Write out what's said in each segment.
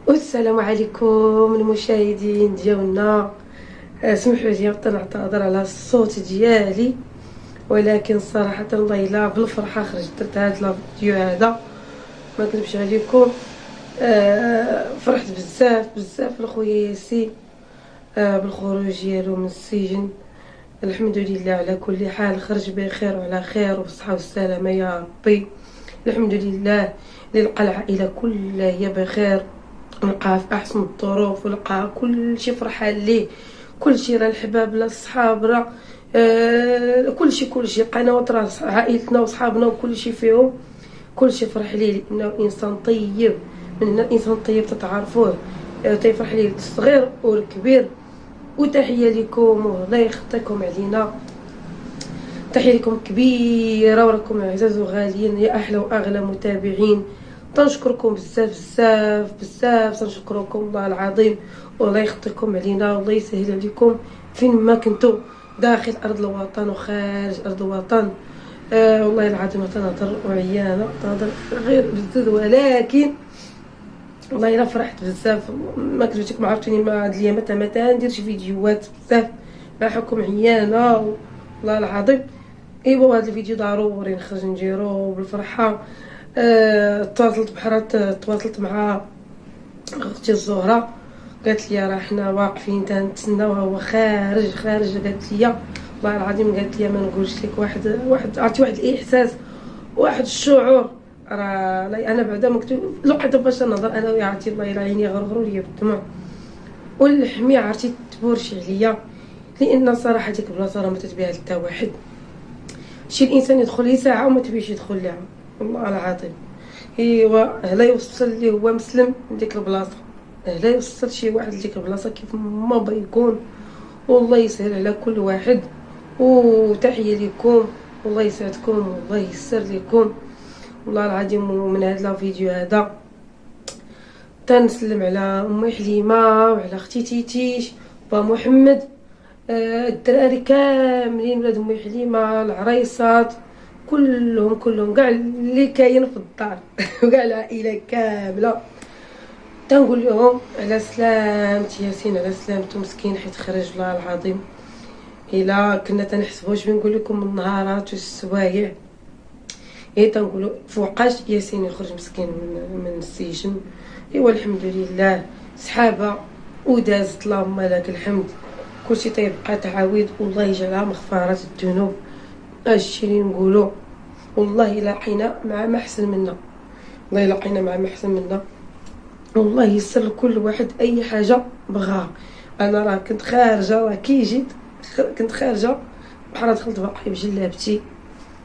والسلام عليكم المشاهدين ديالنا. سمحوا لي نعتذر على الصوت ديالي، ولكن صراحه الله الا بالفرحه خرجت درت هذا الفيديو هذا. ما نكذبش عليكم، فرحت بزاف بزاف لخويا ياسين بالخروج ديالو من السجن. الحمد لله على كل حال، خرج بخير وعلى خير وبصحه والسلامه يا ربي. الحمد لله اللي لقى العائله كلها هي بخير، لقاها في احسن الظروف، ولقاها كل شيء فرحان ليه، كل شيء راه الحباب لا الصحاب راه كل شيء قنوات راه عائلتنا وصحابنا وكل شيء فيهم، كل شيء فرح ليه لانه انسان طيب. من هنا الانسان الطيب تتعرفوه، تيفرح ليه الصغير والكبير. وتحيه لكم والله يخطيكم علينا، تحيه لكم كبيره وراكم عزاز وغاليين يا احلى واغلى متابعين. تنشكركم بزاف بزاف بزاف، تنشكركم والله العظيم، والله يخطيكم علينا والله يسهل عليكم فين ما كنتو، داخل ارض الوطن وخارج ارض الوطن. والله العظيم تنهضر وعيانه تنهضر غير بزز، ولكن والله الا فرحت بزاف. ما كنتش ما عرفتوني ما هاد الايامات ما ندير شي فيديوهات بزاف مع حكم عيانه والله العظيم. ايوا هذا الفيديو ضروري نخرج نديرو بالفرحه. تواصلت مع اختي الزهره، قالت لي راه حنا واقفين تنتسناو هو خارج. قالت لي والله العظيم، قالت لي ما نقولش لك واحد عرفتي واحد الاحساس، واحد الشعور راه انا بعدا مكتوب لقيت باش نهضر انا عرفتي الله يلا عيني غرغروا ليا بالدموع والحميه عرفتي تبورش عليا، لان صراحه ديك البلاصه راه ما تتبيع حتى واحد. شي الانسان يدخل لي ساعه وما تبيش يدخل لها والله العظيم. ايوا هلا يوصل لي هو مسلم لديك البلاصه، هلا يوصل شي واحد لديك البلاصه كيف ما بغى يكون، والله يسهل على كل واحد. وتحيه لكم والله يسعدكم والله يسر لكم والله العظيم. ومن هذا الفيديو هذا تنسلم على امي حليمه وعلى اختي تيتيش وبا محمد، الدراري كاملين ولاد امي حليمه، العريسات كلهم كاع اللي كاين في الدار وكاع العائله كامله. تنقول لهم على سلامتي ياسين، على سلامته مسكين حيت خرج والله العظيم. الا كنا تنحسبوش بنقول لكم النهارات والسوايع، تنقولوا فوقاش ياسين يخرج مسكين من السجن. ايوا الحمد لله سحابه ودازت اللهم لك الحمد، كلشي تيبقى تعاود والله يجعلها مغفرة الذنوب. هادشي اللي نقولو، والله الا لقينا مع ما احسن منا، والله الا لقينا مع ما احسن منا، والله يسر لكل واحد اي حاجه بغاها. انا راه كنت خارجه، راه كي جيت كنت خارجه بحال دخلت باقي بجلابتي،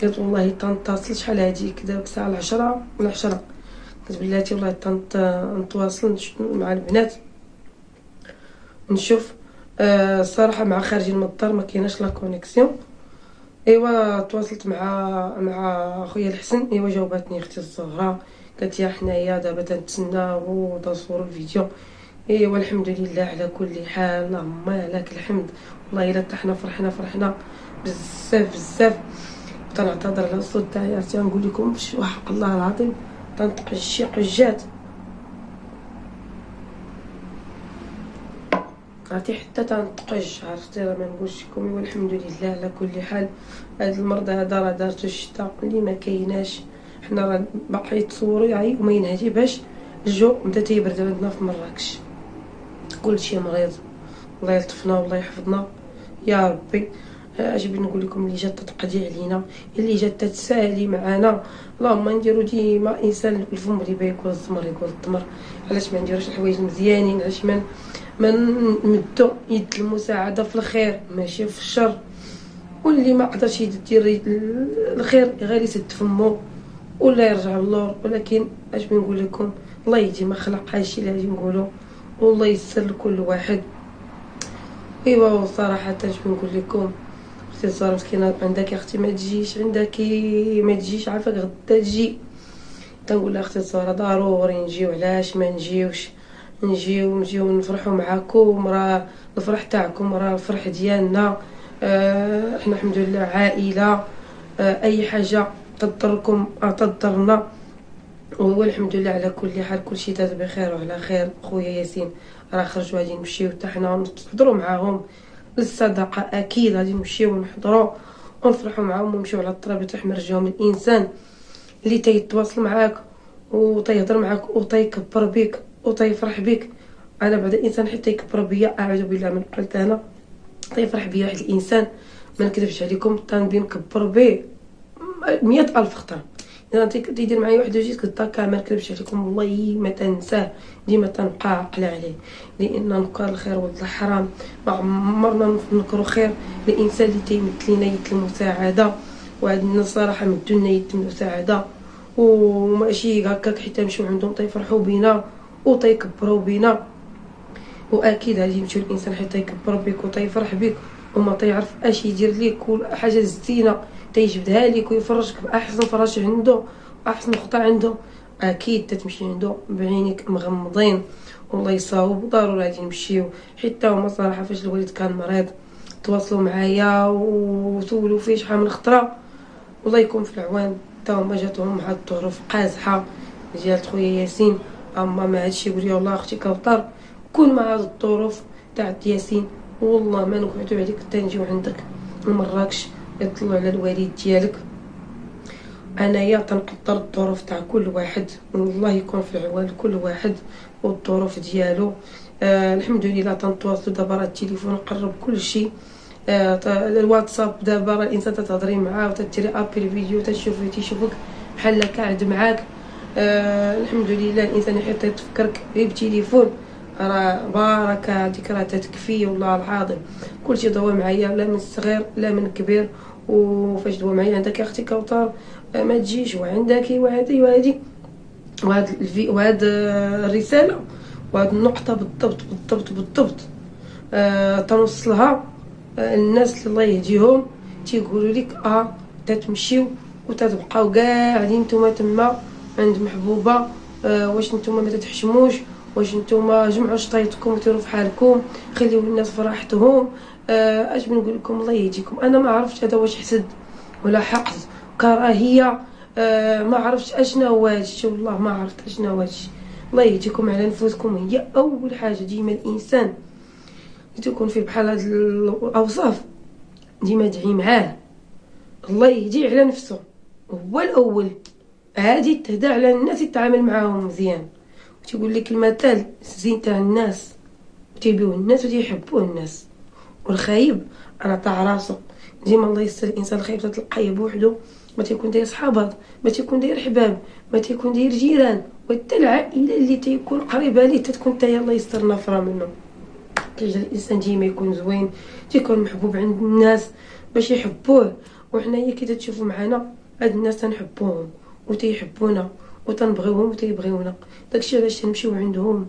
قلت والله تنتصل شحال هاديك دابا الساعه 10 ولا 10، قلت بلاتي والله نتواصل مع البنات نشوف. الصراحه مع خارجين من الدار ما كايناش لا كونيكسيون. ايوا تواصلت مع خويا الحسن، ايوا جاوبتني اختي الزهراء، قالت لي حنايا دابا تنتسناو تصور الفيديو. ايوا الحمد لله على كل حال، اللهم لك الحمد. والله الا حنا فرحنا بزاف بزاف. تنعتذر على الصوت تاعي، عرفتي نقول لكم وحق الله العظيم تنطق شي قجات عرفتي حتى تنطقج، عرفتي راه ما نقولش لكم. والحمد لله على كل حال. هاد المرض هذا راه دارتو الشتاء اللي ما كايناش، حنا راه باقي تصوروا يعني وما ينهدي باش الجو بدا تيبرد عندنا في مراكش، كلشي مريض. الله يلطفنا والله يحفظنا يا ربي. اش بغيت نقول لكم، اللي جات تقضي علينا، اللي جات تسالي معنا، اللهم نديرو ديما انسان الفم اللي ياكل الزمر ياكل التمر. علاش ما نديروش الحوايج مزيانين، علاش ما نمدو يد المساعده في الخير ماشي في الشر. واللي ما قدرش يدير الخير غير يسد فمو ولا يرجع للور. ولكن اش بنقول لكم، الله يهدي ما خلق، هادشي اللي غادي نقولو، والله يسر لكل واحد. ايوا صراحه اش بنقول لكم، اختي الزهراء مسكينه عندك اختي ما تجيش، عندك ما تجيش عارفه غدا تجي. تنقول لها اختي الزهراء ضروري نجيو، علاش ما نجيوش، نجيو نفرحوا معاكم، راه الفرح تاعكم راه الفرح ديالنا. احنا الحمد لله عائله، اي حاجه تضركم تضرنا وهو الحمد لله على كل حال كلشي داز بخير وعلى خير. خويا ياسين راه خرج وغادي نمشيو حتى حنا نحضروا معاهم للصدقه، اكيد غادي نمشيو ونحضروا ونفرحوا معاهم ونمشيو على الطراب تاع نرجعهم. الانسان اللي تيتواصل معاك وتيهضر معاك وتيكبر بك وتيفرح بك، انا بعد الانسان حتى يكبر بيا اعوذ بالله من قلت انا تيفرح بيا واحد الانسان ما نكذبش عليكم تنبي نكبر به 100,000 خطره. اذا تيدير معايا واحد وجيت كنت ما نكذبش عليكم والله ما تنساه، ديما تنبقى عاقله عليه، لان نكر الخير ولد الحرام ما عمرنا نكرو خير. الانسان اللي تيمثل لنا يد المساعده، وهاد الناس صراحه مدوا لنا يد المساعده وماشي هكاك حتى نمشيو عندهم تيفرحوا بينا وتيكبروا بينا. واكيد غادي يمشي الانسان حتى يكبر بك وتيفرح بك وما تيعرف اش يدير ليك، كل حاجه زينه تيجبدها ليك ويفرجك باحسن فراش عنده واحسن خطه عنده، اكيد تتمشي عنده بعينيك مغمضين. والله يصاوب ضروري غادي نمشيو. حتى هما صراحه فاش الوالد كان مريض تواصلوا معايا وسولوا فيه شحال من خطره، والله يكون في العوان. حتى هما جاتهم مع الظروف قازحه ديال خويا ياسين، اما ما هادشي يقول لي والله اختي كوثر كون مع هاد الظروف تاع ياسين والله ما نقعدوا عليك حتى نجيو عندك لمراكش يطلعوا على الوالد ديالك. انايا تنقدر الظروف تاع كل واحد، والله يكون في العوان كل واحد والظروف ديالو. الحمد لله تنتواصلوا دابا، راه التليفون قرب كل شيء. الواتساب دابا راه الانسان تتهضري معاه وتديري ابل فيديو تشوفي تيشوفك بحال قاعد معاك. الحمد لله الانسان حتى يتفكرك بالتليفون راه بركه، هذيك راه تكفي والله العظيم. كلشي ضوا معايا لا من الصغير لا من الكبير، وفاش ضوا معايا عندك يا اختي كوثر ما تجيش وعندك وهذه وهذه وهاد الرساله وهاد النقطه بالضبط بالضبط بالضبط تنوصلها الناس اللي الله يهديهم تيقولوا لك تتمشيو وتتبقاو قاعدين نتوما تما عند محبوبه. واش نتوما ما تتحشموش؟ واش نتوما جمعوا شطيطكم وديروا في حالكم خليو الناس فرحتهم؟ اش بنقول لكم الله يهديكم. انا ما عرفتش هذا واش حسد ولا حقد كراهيه، ما عرفتش اشنا هو هادشي، والله ما عرفت اشنا هو هادشي. الله يهديكم على نفوسكم، هي اول حاجه ديما الانسان تكون فيه بحال هاد الاوصاف ديما ادعي معاه الله يهديه على نفسه هو الاول، عادي تهدى على الناس يتعامل معاهم مزيان. وتقول لك المثل الزين تاع الناس وتيبيوه الناس وتيحبوه الناس، والخايب راه تاع راسو. ديما الله يستر الانسان الخايب تلقاه بوحدو، ما تيكون داير صحابات، ما تيكون داير حباب، ما تيكون داير جيران، وحتى العائله اللي تيكون قريبه ليه تتكون حتى الله يستر نافره منه. كيجي الانسان ديما يكون زوين تيكون محبوب عند الناس باش يحبوه. وحنايا كي تشوفوا معنا هاد الناس تنحبوهم وتيحبونا وتنبغيوهم وتيبغيونا، داكشي علاش تنمشيو عندهم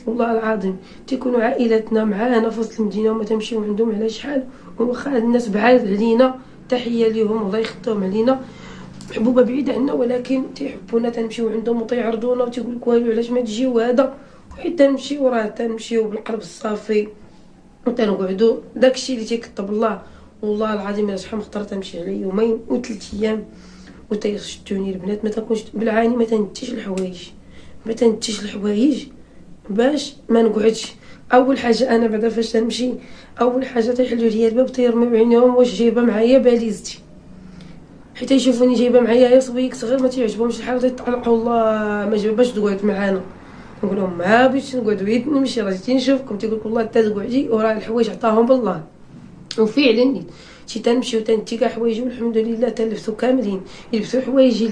والله العظيم تيكونوا عائلتنا معانا في وسط المدينه وما تمشيو عندهم على شحال. واخا هاد الناس بعاد علينا تحيه ليهم الله يخطيهم علينا، محبوبه بعيده عنا ولكن تيحبونا تنمشيو عندهم وتيعرضونا وتيقول لك والو علاش ما تجيو هذا، وحتى نمشيو راه تنمشيو بالقلب الصافي وتنقعدوا. داكشي اللي تيكتب الله والله العظيم الا شحال من خطره تمشي على يومين وثلاث ايام وتيشتوني البنات ما تكونش بالعاني، ما تنتيش الحوايج ما تنتيش الحوايج باش ما نقعدش. اول حاجه انا بعدا فاش تنمشي اول حاجه تيحلوا لي الباب تيرميو بعينيهم واش جايبه معايا باليزتي، حتى يشوفوني جايبه معايا يا صبيك صغير ما تيعجبهمش الحال تيطلقوا الله ما جايباش تقعد معانا. نقول لهم ما بغيتش نقعد بغيت نمشي راه جيتي نشوفكم. تيقول لك والله حتى تقعدي وراه الحوايج عطاهم بالله. وفعلا شي تنمشي وتنتي كاع حوايجي والحمد لله تنلبسوا كاملين، يلبسوا حوايجي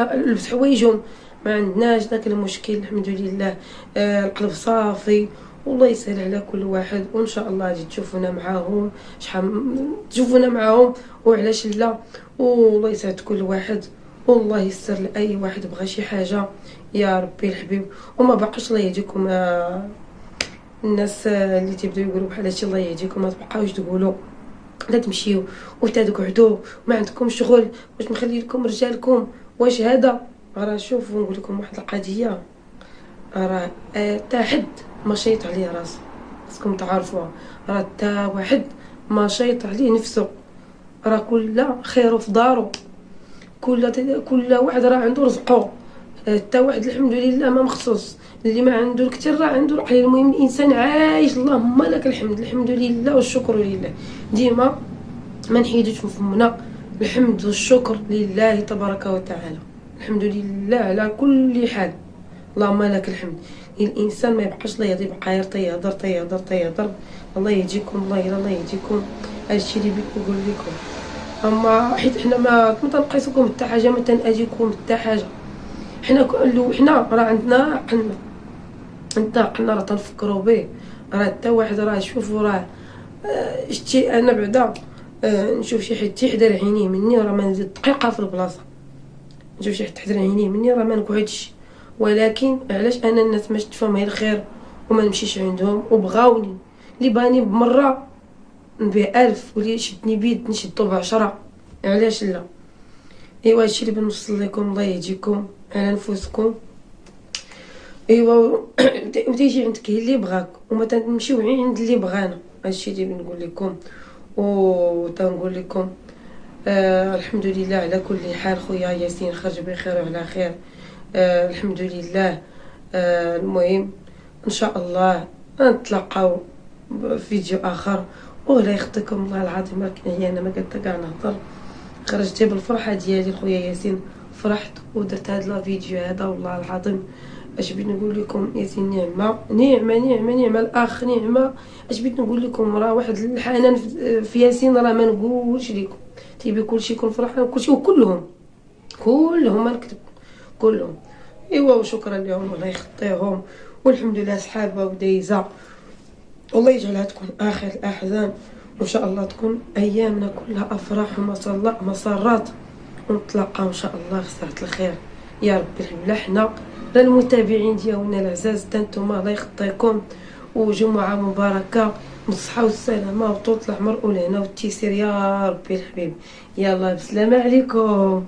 لبس حوايجهم، ما عندناش داك المشكل الحمد لله. القلب صافي والله يسهل على كل واحد، وان شاء الله غادي تشوفونا معاهم شحال تشوفونا معاهم وعلاش لا. والله يسعد كل واحد والله يسر لاي واحد بغى شي حاجه يا ربي الحبيب. وما باقاش الله يهديكم الناس اللي تيبداو يقولوا بحال هادشي الله يهديكم، ما تبقاوش تقولوا لا تمشيو وتقعدوا ما عندكم شغل واش مخلي لكم رجالكم واش هذا. راه شوفوا نقول لكم واحد القضيه، راه تا حد ما شيط عليه راسه خصكم تعرفوها، راه تا واحد ما شيط عليه نفسه، راه كل خير في دارو، كل واحد راه عنده رزقه. حتى واحد الحمد لله ما مخصوص، اللي ما عنده الكثير راه عنده القليل. المهم الانسان عايش، اللهم لك الحمد، الحمد لله والشكر لله. ديما ما نحيدوش من فمنا الحمد والشكر لله تبارك وتعالى. الحمد لله على كل حال، اللهم لك الحمد. الانسان ما يبقاش لا يبقى يهضر تيهضر. الله يهديكم، الله يهديكم. هادشي اللي بغيت نقول لكم. اما حيت حنا ما تنقيسوكم حتى حاجه، ما تنأذيكم حتى حاجه. حنا راه عندنا عقلنا، انت عقلنا راه تنفكروا به. راه حتى واحد راه شوفوا راه شتي انا بعدا نشوف شي حد تيحضر عينيه مني راه ما نزيد دقيقه في البلاصه. نشوف شي حد تحضر عينيه مني راه ما نقعدش. ولكن علاش انا الناس ما شفتهم غير الخير وما نمشيش عندهم وبغاوني؟ اللي باني بمره نبيع 1000 واللي شدني بيد نشدو ب10. علاش لا؟ ايوا هادشي اللي بنوصل لكم. الله يهديكم على نفوسكم. ايوا وتيجي عندك اللي بغاك وما تنمشيو غير عند اللي بغانا. هادشي اللي بنقول لكم. وتنقول لكم الحمد لله على كل حال. خويا ياسين خرج بخير وعلى خير. الحمد لله. المهم ان شاء الله نتلاقاو فيديو اخر. ولا يخطيكم الله العظيم، راك انا ما قلت كاع نهضر. خرجت بالفرحه ديالي خويا ياسين، فرحت ودرت هذا الفيديو هذا. والله العظيم اش بغيت نقول لكم، ياسين نعمه الاخ نعمه. اش بغيت نقول لكم، راه واحد الحنان في ياسين راه ما نقولش لكم. تيبي كلشي يكون فرحان كلشي، وكلهم ما نكذب كلهم. ايوا وشكرا لهم، الله يخطيهم. والحمد لله صحابه ودايزه. والله يجعلها تكون اخر الاحزان، وان شاء الله تكون ايامنا كلها افراح ومسرات، ونتلاقاو ان شاء الله في ساعه الخير يا ربي. الحمد حنا للمتابعين ديالنا العزاز، نتوما الله يخطيكم. وجمعه مباركه بالصحه والسلامه وطول العمر والهنا والتيسير يا ربي الحبيب. يلا بسلامه عليكم.